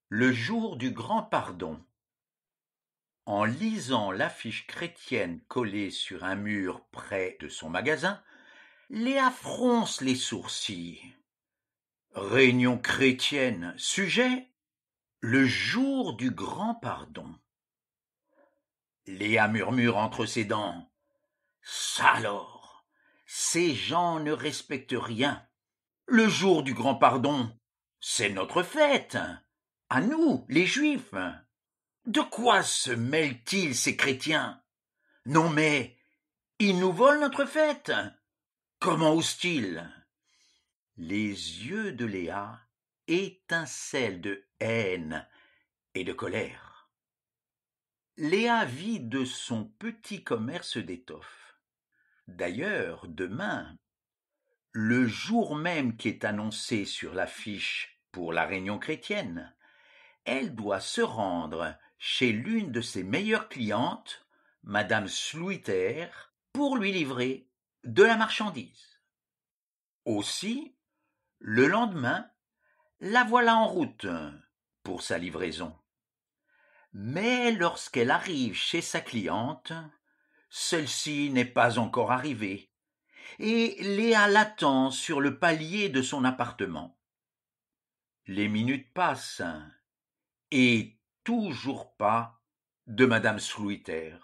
Le jour du grand pardon. En lisant l'affiche chrétienne collée sur un mur près de son magasin, Léa fronce les sourcils. Réunion chrétienne, sujet le jour du grand pardon. Léa murmure entre ses dents. Ça alors, ces gens ne respectent rien. Le jour du grand pardon, c'est notre fête, à nous, les Juifs. De quoi se mêlent-ils, ces chrétiens? Non mais, ils nous volent notre fête. Comment osent-ils? Les yeux de Léa étincellent de haine et de colère. Léa vit de son petit commerce d'étoffes. D'ailleurs, demain, le jour même qui est annoncé sur l'affiche pour la réunion chrétienne, elle doit se rendre chez l'une de ses meilleures clientes, Madame Sluiter, pour lui livrer de la marchandise. Aussi, le lendemain, la voilà en route pour sa livraison. Mais lorsqu'elle arrive chez sa cliente, celle-ci n'est pas encore arrivée, et Léa l'attend sur le palier de son appartement. Les minutes passent, et toujours pas de Madame Sluiter.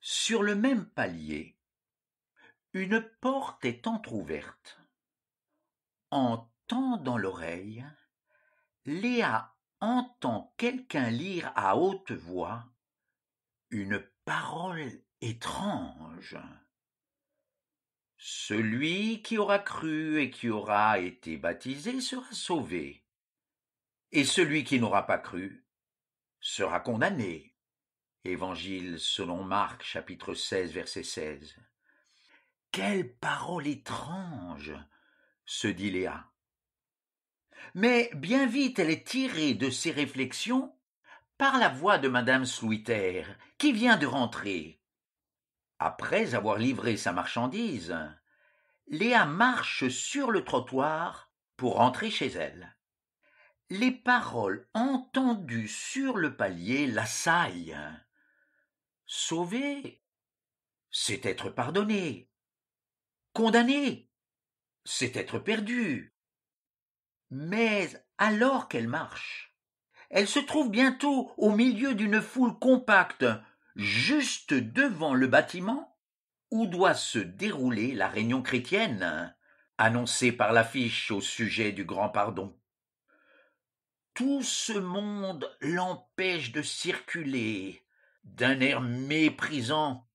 Sur le même palier, une porte est entr'ouverte. En tendant l'oreille, Léa entend quelqu'un lire à haute voix une parole étrange. Celui qui aura cru et qui aura été baptisé sera sauvé, et celui qui n'aura pas cru sera condamné. Évangile selon Marc, chapitre 16, verset 16. Quelle parole étrange, se dit Léa. Mais bien vite elle est tirée de ses réflexions par la voix de Madame Sluiter, qui vient de rentrer. Après avoir livré sa marchandise, Léa marche sur le trottoir pour rentrer chez elle. Les paroles entendues sur le palier l'assaillent. Sauvé, c'est être pardonné. Condamné, c'est être perdu. Mais alors qu'elle marche, elle se trouve bientôt au milieu d'une foule compacte, juste devant le bâtiment où doit se dérouler la réunion chrétienne, annoncée par l'affiche au sujet du grand pardon. Tout ce monde l'empêche de circuler. D'un air méprisant,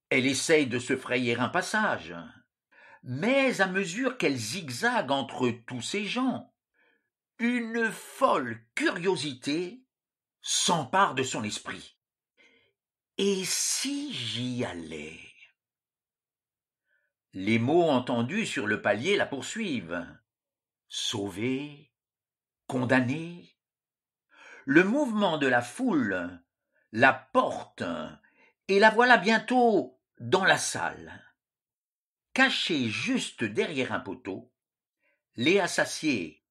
elle essaye de se frayer un passage. Mais à mesure qu'elle zigzague entre tous ces gens, une folle curiosité s'empare de son esprit. Et si j'y allais? Les mots entendus sur le palier la poursuivent. Sauvé, condamné. Le mouvement de la foule la porte, et la voilà bientôt dans la salle. Cachée juste derrière un poteau, Léa s'assied,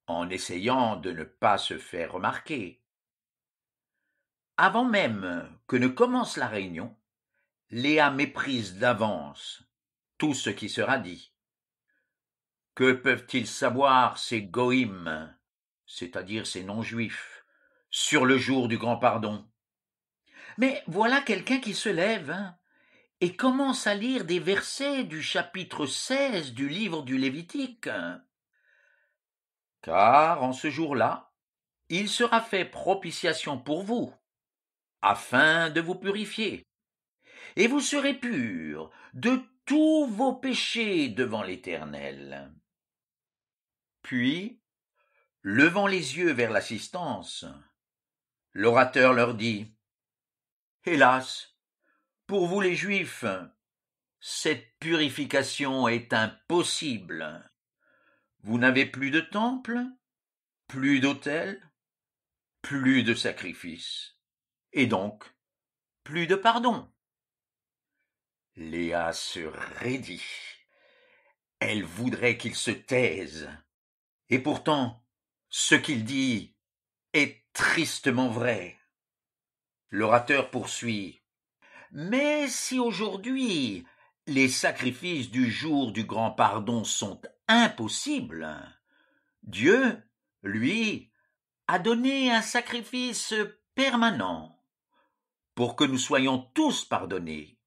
en essayant de ne pas se faire remarquer. Avant même que ne commence la réunion, Léa méprise d'avance tout ce qui sera dit. Que peuvent-ils savoir ces goïms, c'est-à-dire ces non-juifs, sur le jour du grand pardon? Mais voilà quelqu'un qui se lève et commence à lire des versets du chapitre 16 du livre du Lévitique. Car en ce jour-là, il sera fait propitiation pour vous, afin de vous purifier, et vous serez purs de tous vos péchés devant l'Éternel. Puis, levant les yeux vers l'assistance, l'orateur leur dit, Hélas, pour vous les Juifs, cette purification est impossible. Vous n'avez plus de temple, plus d'autel, plus de sacrifice, et donc plus de pardon. Léa se raidit. Elle voudrait qu'il se taise. Et pourtant, ce qu'il dit est tristement vrai. L'orateur poursuit. Mais si aujourd'hui les sacrifices du jour du grand pardon sont impossibles, Dieu, lui, a donné un sacrifice permanent pour que nous soyons tous pardonnés.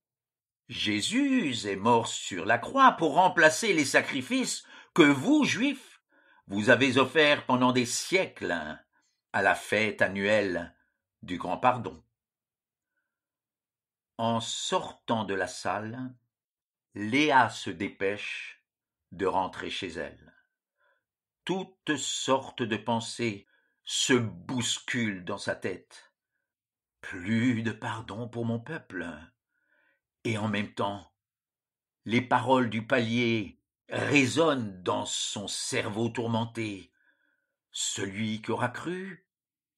Jésus est mort sur la croix pour remplacer les sacrifices que vous, Juifs, vous avez offerts pendant des siècles à la fête annuelle du grand pardon. En sortant de la salle, Léa se dépêche de rentrer chez elle. Toutes sortes de pensées se bousculent dans sa tête. Plus de pardon pour mon peuple. Et en même temps, les paroles du palier résonnent dans son cerveau tourmenté. Celui qui aura cru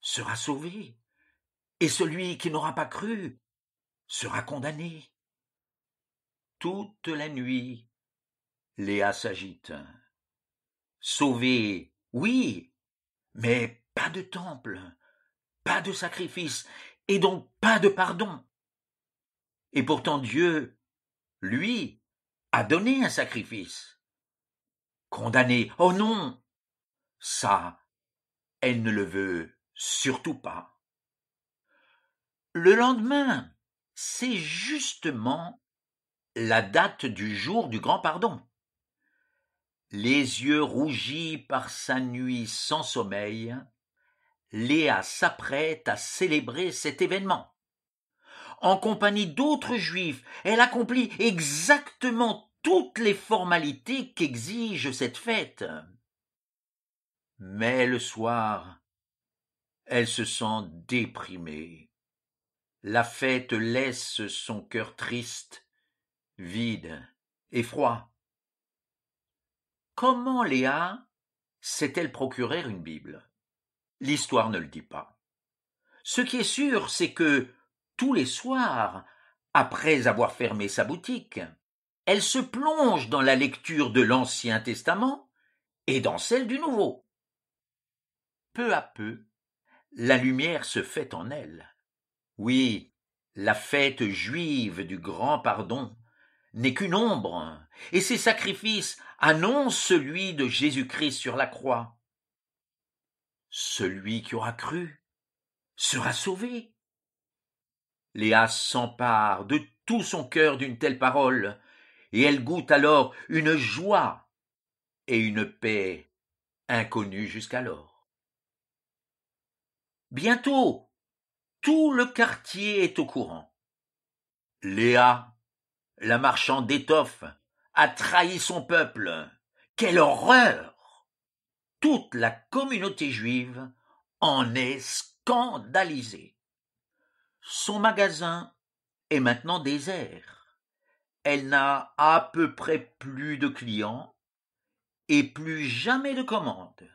sera sauvé, et celui qui n'aura pas cru sera condamné. Toute la nuit, Léa s'agite. Sauvé, oui, mais pas de temple, pas de sacrifice, et donc pas de pardon. Et pourtant Dieu, lui, a donné un sacrifice. Condamné, oh non, ça, elle ne le veut surtout pas. Le lendemain, c'est justement la date du jour du grand pardon. Les yeux rougis par sa nuit sans sommeil, Léa s'apprête à célébrer cet événement. En compagnie d'autres juifs, elle accomplit exactement toutes les formalités qu'exige cette fête. Mais le soir, elle se sent déprimée. La fête laisse son cœur triste, vide et froid. Comment Léa s'est-elle procuré une Bible? L'histoire ne le dit pas. Ce qui est sûr, c'est que tous les soirs, après avoir fermé sa boutique, elle se plonge dans la lecture de l'Ancien Testament et dans celle du Nouveau. Peu à peu, la lumière se fait en elle. Oui, la fête juive du grand pardon n'est qu'une ombre, et ses sacrifices annoncent celui de Jésus-Christ sur la croix. Celui qui aura cru sera sauvé. Léa s'empare de tout son cœur d'une telle parole, et elle goûte alors une joie et une paix inconnues jusqu'alors. Bientôt, tout le quartier est au courant. Léa, la marchande d'étoffes, a trahi son peuple. Quelle horreur! Toute la communauté juive en est scandalisée. Son magasin est maintenant désert. Elle n'a à peu près plus de clients et plus jamais de commandes.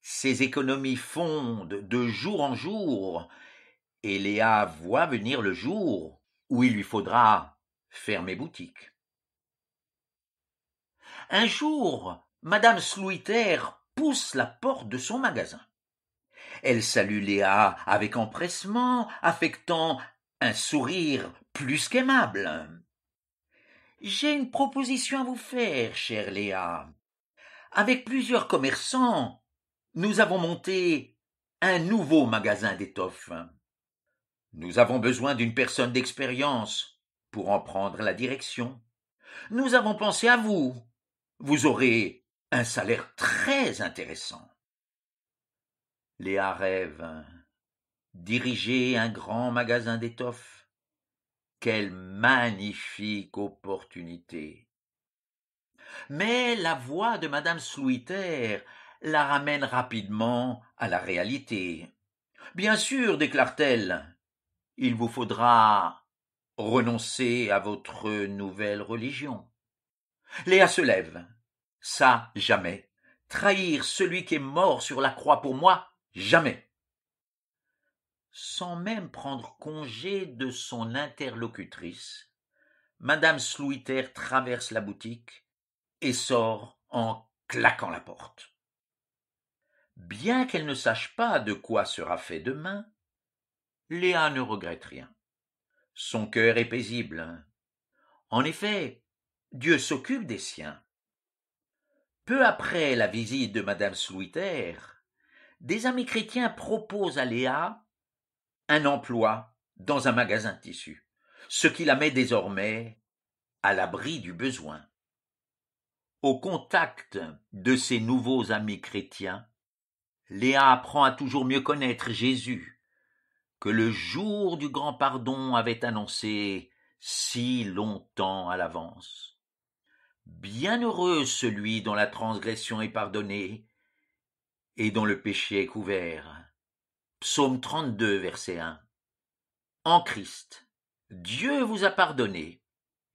Ses économies fondent de jour en jour et Léa voit venir le jour où il lui faudra fermer boutique. Un jour, Madame Sluiter pousse la porte de son magasin. Elle salue Léa avec empressement, affectant un sourire plus qu'aimable. « J'ai une proposition à vous faire, chère Léa. Avec plusieurs commerçants, nous avons monté un nouveau magasin d'étoffes. Nous avons besoin d'une personne d'expérience pour en prendre la direction. Nous avons pensé à vous. Vous aurez un salaire très intéressant. » Léa rêve. Diriger un grand magasin d'étoffes. Quelle magnifique opportunité. Mais la voix de Madame Sluiter la ramène rapidement à la réalité. Bien sûr, déclare-t-elle, il vous faudra renoncer à votre nouvelle religion. Léa se lève. Ça, jamais. Trahir celui qui est mort sur la croix pour moi, jamais. Sans même prendre congé de son interlocutrice, Madame Sluiter traverse la boutique et sort en claquant la porte. Bien qu'elle ne sache pas de quoi sera fait demain, Léa ne regrette rien. Son cœur est paisible. En effet, Dieu s'occupe des siens. Peu après la visite de madame Sluiter, des amis chrétiens proposent à Léa un emploi dans un magasin de tissus, ce qui la met désormais à l'abri du besoin. Au contact de ces nouveaux amis chrétiens, Léa apprend à toujours mieux connaître Jésus, que le jour du grand pardon avait annoncé si longtemps à l'avance. Bienheureux celui dont la transgression est pardonnée et dont le péché est couvert. Psaume 32, verset 1. En Christ, Dieu vous a pardonné.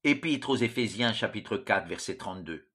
Épître aux Éphésiens, chapitre 4, verset 32.